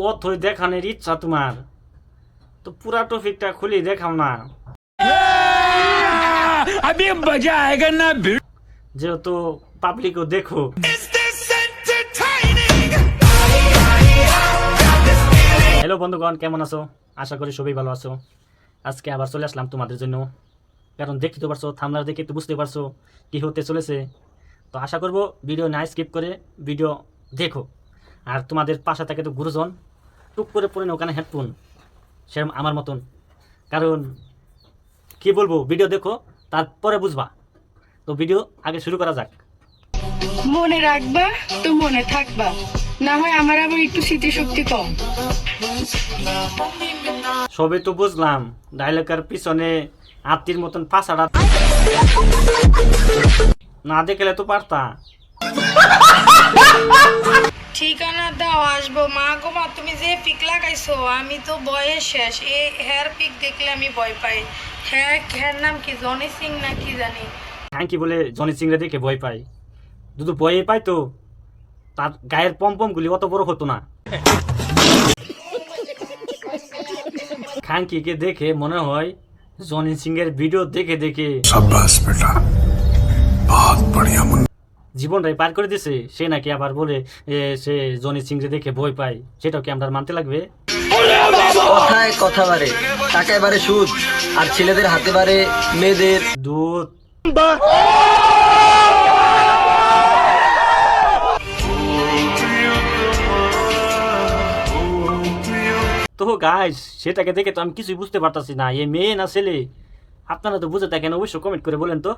অথই দেখানোর ইচ্ছা তোমার, তো পুরা টপিকটা খুলি দেখাও না। अभी मजा आएगा ना। যেহেতু পাবলিকও দেখো। হ্যালো বন্ধুগণ, কেমন আছো? আশা করি সবাই ভালো আছো। আজকে আবার চলে আসলাম তোমাদের জন্য, কারণ দেখতে পারছো, থামলার দেখে তো বুঝতে পারছো কি হতে চলেছে। তো আশা করব ভিডিও না স্কিপ করে ভিডিও দেখো। আর তোমাদের পাশে থাকে তো গুরুজন, টুক করে পড়ে না ওখানে হেডফোন, সেরকম আমার মতন। কারণ কি বলবো, ভিডিও দেখো তারপরে বুঝবা। তো ভিডিও আগে শুরু করা যাক। মনে রাখবা তো মনে থাকবা, না হয় আমার আবার একটু স্মৃতিশক্তি কম। সবে তো বুঝলাম, ডায়লগের পিছনে আত্মীর মতন পাশাড়া না দেখলে তো পারতা। ঠিকানা দাও, আসবো। মা গো মা, তুমি যে পিক লাগাইছো আমি তো বয়স শেষ। এই হেয়ার পিক দেখলে আমি ভয় পাই। হ্যার নাম কি, জনি সিং না কি জানি। থ্যাংক ইউ বলে জনি সিংরে দেখে ভয় পাই, দুটো ভয়ে পাই তো তার গায়ের পম্পম গুলি অত বড় হতো না। খাঙ্কিকে দেখে মনে হয় জনি সিং এর ভিডিও দেখে দেখে জীবনটাই পার করে দিছে। সে নাকি আবার বলে সে জনি সিং দেখে ভয় পায়, সেটাও কি আমরা মানতে লাগবে? কথায় কথা বাড়ে, টাকায় বাড়ে সুদ, আর ছেলেদের হাতে বাড়ে মেয়েদের দুধ। তো গাইস, সেটাকে দেখে তো আমি কিছুই বুঝতে পারতাছি না, এ মেয়ে না ছেলে। আপনারা তো বুঝে থাকেন, অবশ্যই কমেন্ট করে বলেন তো।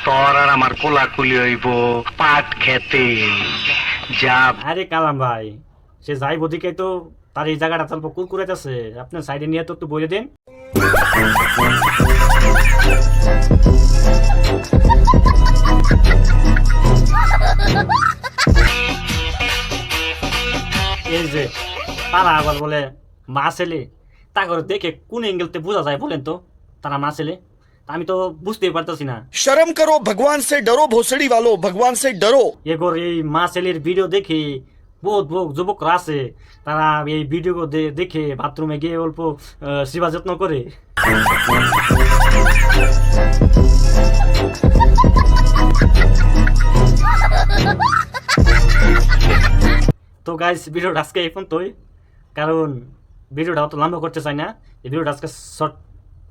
তোর আর আমার কোলাকুলি হইব পাট খেতে যা। আরে কালাম ভাই, সে যাইব দিকে তো তার এই জায়গাটা চলবো কুরকুরে আছে, আপনার সাইডে নিয়ে তো একটু বলে দেন। এই যে তারা আবার বলে মা ছেলে, তা করে দেখে কোন এঙ্গেলতে বোঝা যায় বলেন তো তারা মা ছেলে? আমি তো বুঝতেই পারতেছি না। शर्म करो, भगवान से डरो, भोसड़ी वालों, भगवान से डरो। এগোর এই মা ছেলের ভিডিও দেখে বহুত বহুত যুবকরা আছে, তারা এই ভিডিও দেখে বাথরুমে গিয়ে অল্প সেবা যত্ন করে। তো গাইস, ভিডিওটা আজকে এই পর্যন্তই, কারণ ভিডিওটা অত লম্বা করতে চাই না, এই ভিডিওটা আজকে শর্ট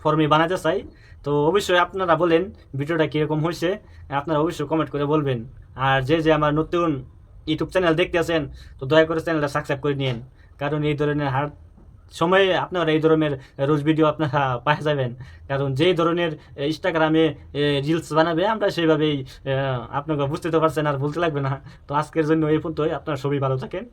ফর্মে বানাতে চাই। তো অবশ্যই আপনারা বলেন ভিডিওটা কীরকম হয়েছে, আপনারা অবশ্যই কমেন্ট করে বলবেন। আর যে যে আমার নতুন ইউটিউব চ্যানেল দেখতে আছেন, তো দয়া করে চ্যানেলটা সাবস্ক্রাইব করে নিন, কারণ এই ধরনের হার সময়ে আপনারা এই ধরনের রোজ ভিডিও আপনারা পাওয়া যাবেন। কারণ যেই ধরনের ইনস্টাগ্রামে রিলস বানাবে, আমরা সেইভাবেই আপনাকে বুঝতে তো পারছেন, আর বলতে লাগবে না। তো আজকের জন্য এই পর্যন্তই, আপনারা সবাই ভালো থাকেন।